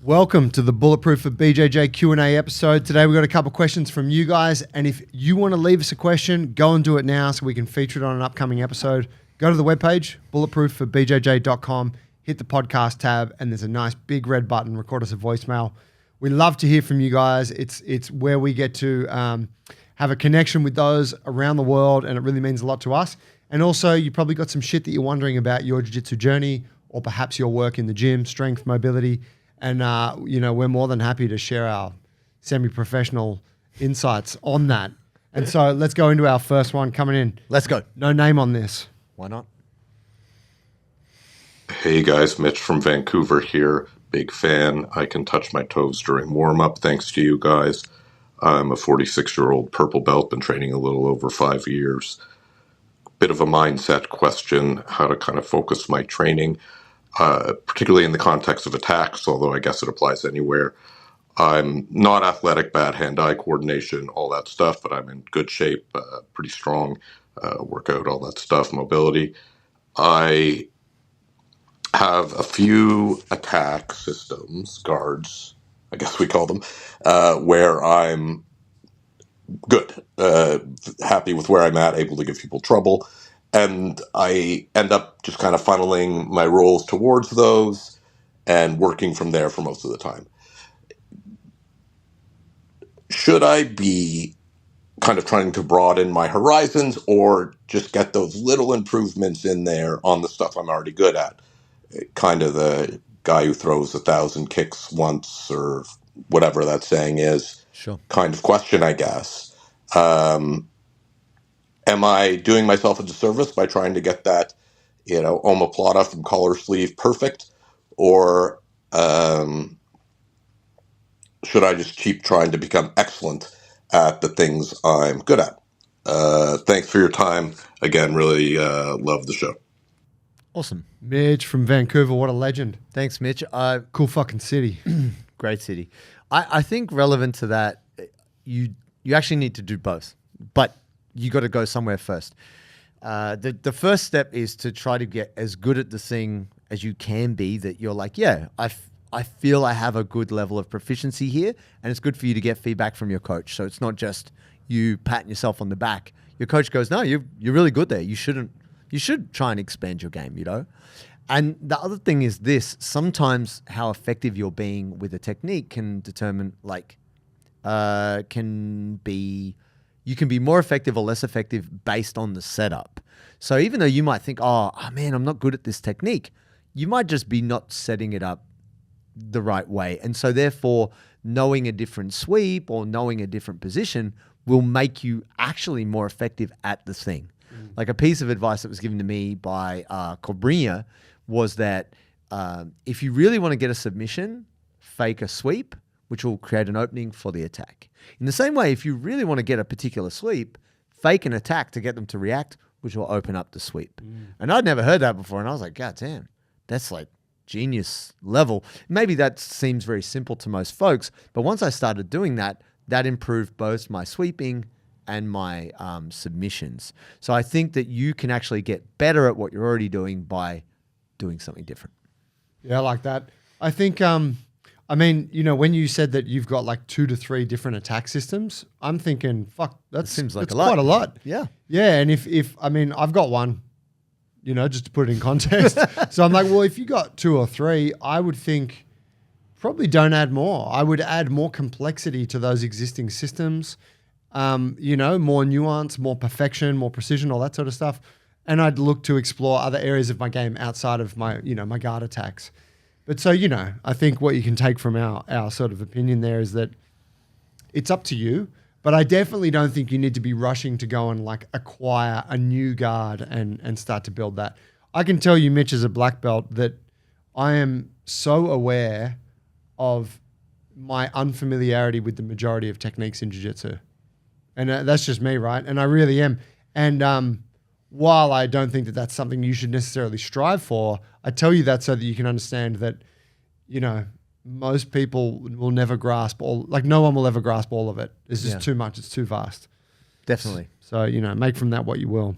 Welcome to the Bulletproof for BJJ Q&A episode. Today we've got a couple questions from you guys, and if you want to leave us a question, go and do it now so we can feature it on an upcoming episode. Go to the webpage, bulletproofforbjj.com, hit the podcast tab, and there's a nice big red button, record us a voicemail. We love to hear from you guys. It's where we get to have a connection with those around the world, and it really means a lot to us. And also, you probably got some shit that you're wondering about your jiu-jitsu journey, or perhaps your work in the gym, strength, mobility. And, we're more than happy to share our semi-professional insights on that. And so let's go into our first one coming in. Let's go. No name on this. Why not? Hey guys, Mitch from Vancouver here. Big fan. I can touch my toes during warm-up thanks to you guys. I'm a 46-year-old purple belt, been training a little over 5 years. Bit of a mindset question, how to kind of focus my training. Particularly in the context of attacks, although I guess it applies anywhere. I'm not athletic, bad hand-eye coordination, all that stuff, but I'm in good shape, pretty strong, workout, all that stuff, mobility. I have a few attack systems, guards, I guess we call them, where I'm good, happy with where I'm at, able to give people trouble. And I end up just kind of funneling my roles towards those and working from there for most of the time. Should I be kind of trying to broaden my horizons or just get those little improvements in there on the stuff I'm already good at? Kind of the guy who throws 1,000 kicks once or whatever that saying is. Sure. Kind of question, I guess. Am I doing myself a disservice by trying to get that, omoplata from collar sleeve perfect? Or should I just keep trying to become excellent at the things I'm good at? Thanks for your time. Again, really love the show. Awesome. Mitch from Vancouver, what a legend. Thanks, Mitch. Cool fucking city. Great city. I think relevant to that, you actually need to do both, but you got to go somewhere first. The first step is to try to get as good at the thing as you can be that you're like, yeah, I feel I have a good level of proficiency here, and it's good for you to get feedback from your coach. So it's not just you patting yourself on the back. Your coach goes, no, you're really good there. You should try and expand your game, And the other thing is this, sometimes how effective you're being with a technique can determine you can be more effective or less effective based on the setup. So even though you might think, oh man, I'm not good at this technique, you might just be not setting it up the right way. And so therefore, knowing a different sweep or knowing a different position will make you actually more effective at the thing. Like a piece of advice that was given to me by Cobrinha was that if you really want to get a submission, fake a sweep, which will create an opening for the attack. In the same way, if you really want to get a particular sweep, fake an attack to get them to react, which will open up the sweep. And I'd never heard that before, and I was like, God damn, that's like genius level. Maybe that seems very simple to most folks, but once I started doing that, that improved both my sweeping and my submissions. So I think that you can actually get better at what you're already doing by doing something different. Yeah, I like that. I think... when you said that you've got like 2 to 3 different attack systems, I'm thinking, fuck, that seems like that's a lot. quite a lot. Yeah. Yeah, and if I've got one, just to put it in context. So I'm like, well, if you got 2 or 3, I would think probably don't add more. I would add more complexity to those existing systems, more nuance, more perfection, more precision, all that sort of stuff. And I'd look to explore other areas of my game outside of my, my guard attacks. But so, I think what you can take from our sort of opinion there is that it's up to you, but I definitely don't think you need to be rushing to go and like acquire a new guard and start to build that. I can tell you, Mitch, as a black belt, that I am so aware of my unfamiliarity with the majority of techniques in jiu-jitsu. And that's just me, right? And I really am. And while I don't think that that's something you should necessarily strive for, I tell you that so that you can understand that, most people will never grasp no one will ever grasp all of it. It's just too much. It's too vast. Definitely. So, make from that what you will.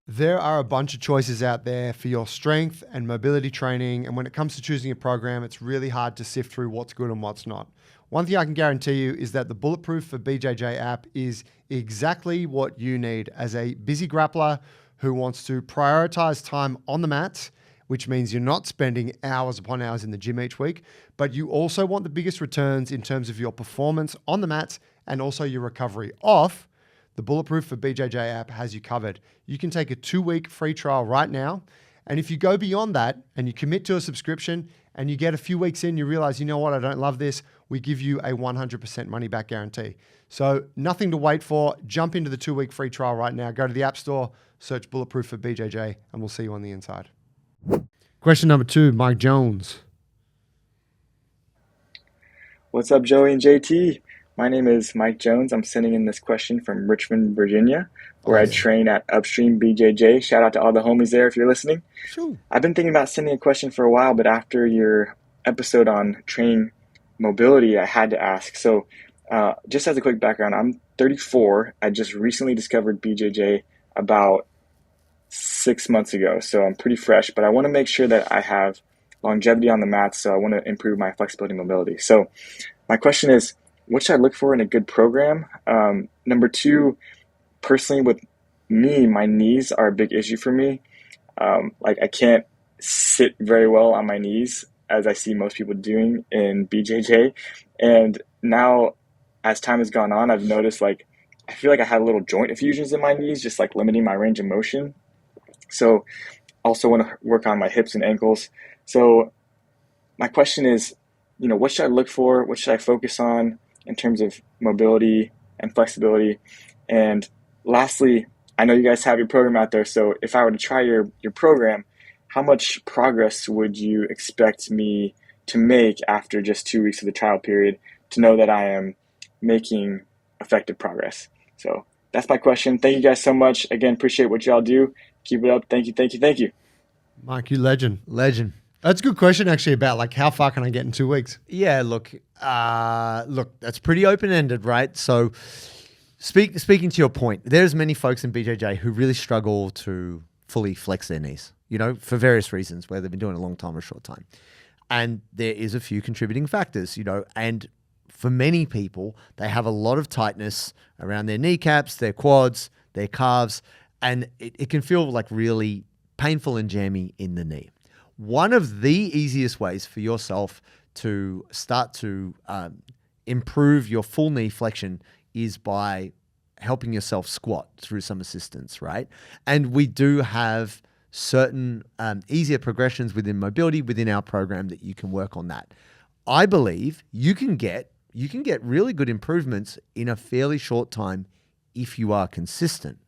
There are a bunch of choices out there for your strength and mobility training. And when it comes to choosing a program, it's really hard to sift through what's good and what's not. One thing I can guarantee you is that the Bulletproof for BJJ app is exactly what you need as a busy grappler who wants to prioritize time on the mats, which means you're not spending hours upon hours in the gym each week, but you also want the biggest returns in terms of your performance on the mats and also your recovery off. The Bulletproof for BJJ app has you covered. You can take a 2-week free trial right now. And if you go beyond that and you commit to a subscription and you get a few weeks in, you realize, you know what, I don't love this, we give you a 100% money back guarantee. So nothing to wait for. Jump into the 2-week free trial right now. Go to the App Store, search Bulletproof for BJJ, and we'll see you on the inside. Question number 2, Mike Jones. What's up, Joey and JT? My name is Mike Jones. I'm sending in this question from Richmond, Virginia, where I train at Upstream BJJ. Shout out to all the homies there if you're listening. Sure. I've been thinking about sending a question for a while, but after your episode on training mobility, I had to ask. So just as a quick background, I'm 34. I just recently discovered BJJ about 6 months ago, so I'm pretty fresh, but I want to make sure that I have longevity on the mats, so I want to improve my flexibility and mobility. So my question is, what should I look for in a good program? Number 2, personally with me, my knees are a big issue for me. Like I can't sit very well on my knees as I see most people doing in BJJ. And now as time has gone on, I've noticed like, I feel like I had little joint effusions in my knees, just like limiting my range of motion. So also want to work on my hips and ankles. So my question is, what should I look for? What should I focus on in terms of mobility and flexibility? And lastly, I know you guys have your program out there. So if I were to try your program, how much progress would you expect me to make after just 2 weeks of the trial period to know that I am making effective progress? So that's my question. Thank you guys so much. Again, appreciate what y'all do. Keep it up. Thank you. Thank you. Thank you. Mike, you legend. Legend. That's a good question actually about like how far can I get in 2 weeks? Yeah, look, that's pretty open-ended, right? So speaking to your point, there's many folks in BJJ who really struggle to fully flex their knees, for various reasons, whether they've been doing it a long time or a short time. And there is a few contributing factors, and for many people, they have a lot of tightness around their kneecaps, their quads, their calves, and it can feel like really painful and jammy in the knee. One of the easiest ways for yourself to start to improve your full knee flexion is by helping yourself squat through some assistance, right? And we do have certain easier progressions within mobility within our program that you can work on that. I believe you can get really good improvements in a fairly short time if you are consistent.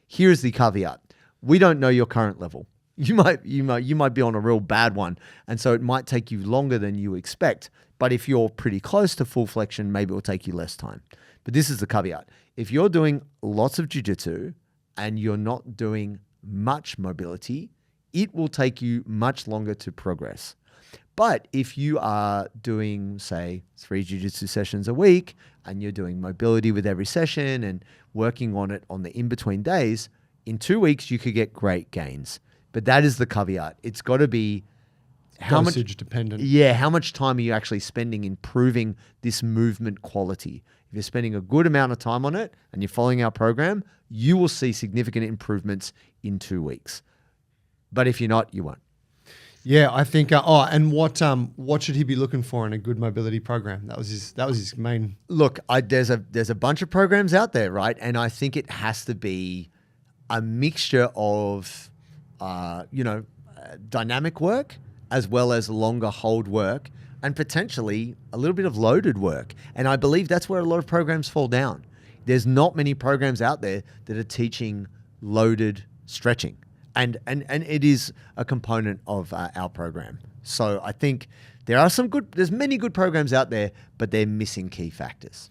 Here's the caveat. We don't know your current level. You might be on a real bad one, and so it might take you longer than you expect. But if you're pretty close to full flexion, maybe it will take you less time. But this is the caveat. If you're doing lots of jiu-jitsu and you're not doing much mobility, it will take you much longer to progress. But if you are doing, say, 3 jiu-jitsu sessions a week and you're doing mobility with every session and working on it on the in-between days, in 2 weeks, you could get great gains. But that is the caveat. It's got to be Dosage dependent. Yeah, how much time are you actually spending improving this movement quality? If you're spending a good amount of time on it and you're following our program, you will see significant improvements in 2 weeks. But if you're not, you won't. Yeah, I think. And what should he be looking for in a good mobility program? That was his main. Look, there's a bunch of programs out there, right? And I think it has to be a mixture of, dynamic work as well as longer hold work and potentially a little bit of loaded work. And I believe that's where a lot of programs fall down. There's not many programs out there that are teaching loaded stretching. And it is a component of our program. So I think there's many good programs out there, but they're missing key factors.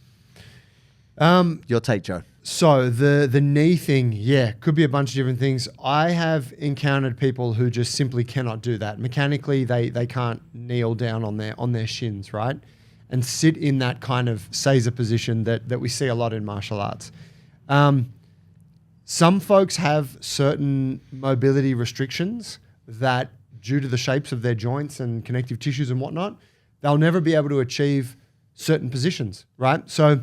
Your take, Joe. So the knee thing, could be a bunch of different things. I have encountered people who just simply cannot do that. Mechanically, they can't kneel down on their shins, right? And sit in that kind of Seiza position that we see a lot in martial arts. Some folks have certain mobility restrictions that, due to the shapes of their joints and connective tissues and whatnot, they'll never be able to achieve certain positions, right? So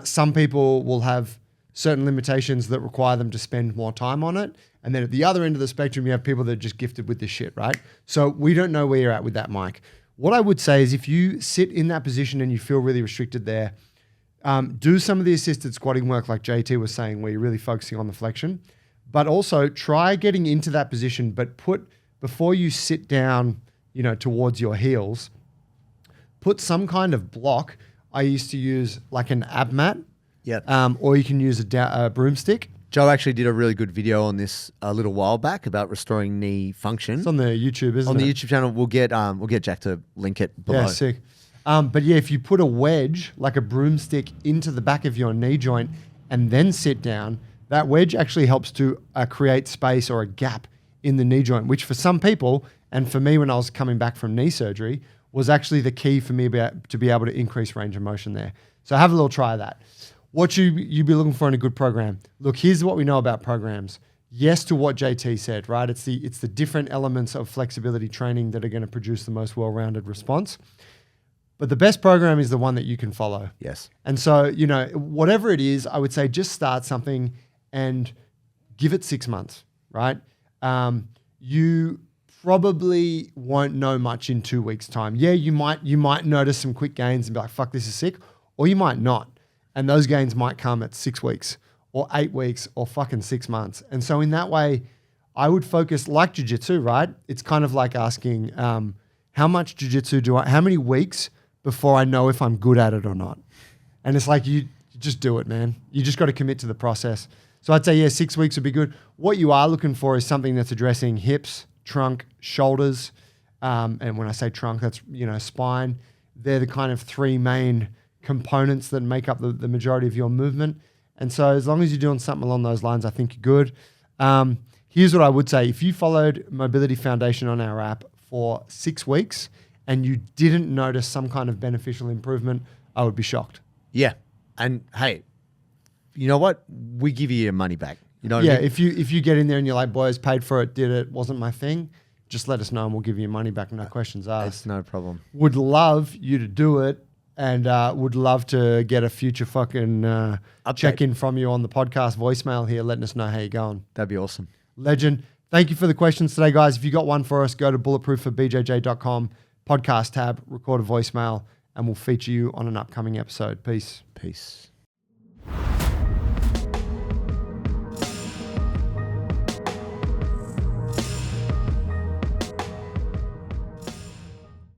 some people will have certain limitations that require them to spend more time on it. And then at the other end of the spectrum, you have people that are just gifted with this shit, right? So we don't know where you're at with that, Mike. What I would say is if you sit in that position and you feel really restricted there, do some of the assisted squatting work like JT was saying, where you're really focusing on the flexion. But also try getting into that position, but before you sit down, towards your heels, put some kind of block. I used to use like an ab mat. Yep. Or you can use a broomstick. Joe actually did a really good video on this a little while back about restoring knee function. It's on the YouTube, isn't it? On the YouTube channel, we'll get Jack to link it below. Yeah, sick. But yeah, if you put a wedge, like a broomstick, into the back of your knee joint and then sit down, that wedge actually helps to create space or a gap in the knee joint, which for some people, and for me when I was coming back from knee surgery, was actually the key for me to be able to increase range of motion there. So have a little try of that. What you'd be looking for in a good program. Look, here's what we know about programs. Yes to what JT said, right? It's the different elements of flexibility training that are going to produce the most well-rounded response. But the best program is the one that you can follow. Yes. And so, whatever it is, I would say just start something and give it 6 months, right? You probably won't know much in 2 weeks' time. Yeah, you might notice some quick gains and be like, fuck, this is sick. Or you might not. And those gains might come at 6 weeks or 8 weeks or fucking 6 months. And so in that way, I would focus like jiu-jitsu, right? It's kind of like asking, how much jiu-jitsu how many weeks before I know if I'm good at it or not? And it's like, you just do it, man. You just got to commit to the process. So I'd say, 6 weeks would be good. What you are looking for is something that's addressing hips, trunk, shoulders. And when I say trunk, that's, spine. They're the kind of three main components that make up the majority of your movement. And so as long as you're doing something along those lines, I think you're good. Here's what I would say. If you followed Mobility Foundation on our app for 6 weeks and you didn't notice some kind of beneficial improvement, I would be shocked. Yeah. And hey, you know what? We give you your money back. You know what I mean? if you get in there and you're like, boys, paid for it, did it, wasn't my thing, just let us know and we'll give you your money back. No questions asked. It's no problem. Would love you to do it. And would love to get a future fucking check-in from you on the podcast voicemail here, letting us know how you're going. That'd be awesome. Legend. Thank you for the questions today, guys. If you got one for us, go to bulletproofforbjj.com, podcast tab, record a voicemail, and we'll feature you on an upcoming episode. Peace. Peace.